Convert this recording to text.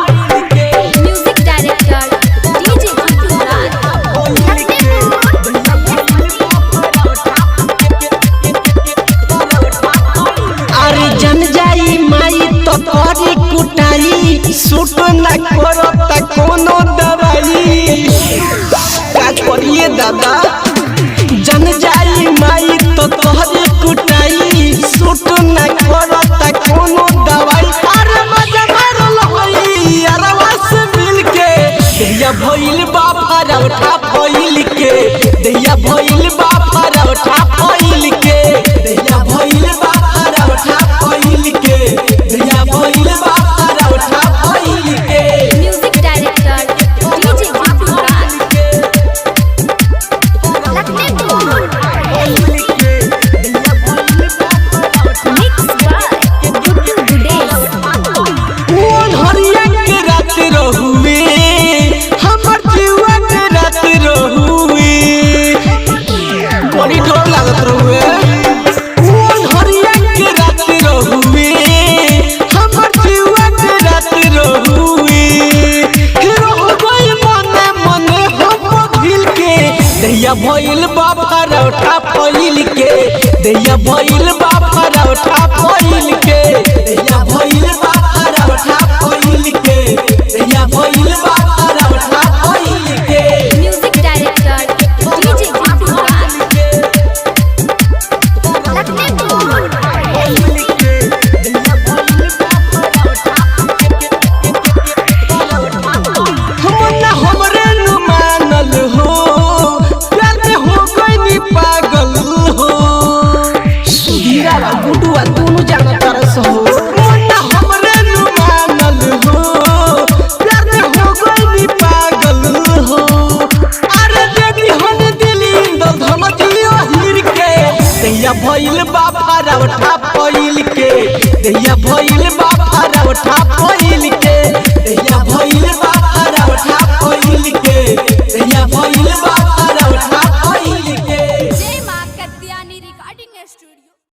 Music director DJ Jeetu राज। अरे जन जाई माई तो तोरी कुटाई सूट न करो त कोनो दवाई का करिए दादा। जन जाई माई तो तोरी कुटाई सूट न करो त कोनो दवाई। अरे मजा मारल होई अरवा से मिल के दैया भइल बा परौठा फइल के दैया भइल बा परौठा फइल के दैया भइल बा परौठा फइल के दैया भइल बा परौठा फइल के। Music director DJ Jeetu Raj. Mix by Guddu गुडेस। कोन हरिया के रात रहुए हमर जीवा के रात रहुए बड़ी डर लागत रहुए। कोन हरिया के रात रहुए हमर जीवा के रात रहुए रह गई मने मने हम दिल के दैया भइल बा परौठा फइल के दैया भइल बा परौठा फइल के दैया भइल बा परौठा फइल के दैया भइल बा परौठा फइल के। म्यूजिक डायरेक्टर डीजे जीतू राज। हमना हमरे नु मानल हो प्यार में हो गई पागल हो सुधीरा गुडुआ दोनों जाना तरस हो। हमना हमरे नु मानल हो प्यार में हो गई पागल हो। अरे देखी हन दिली दो धम दियो हीर के दैया भइल बा परौठा फइल के दैया भइल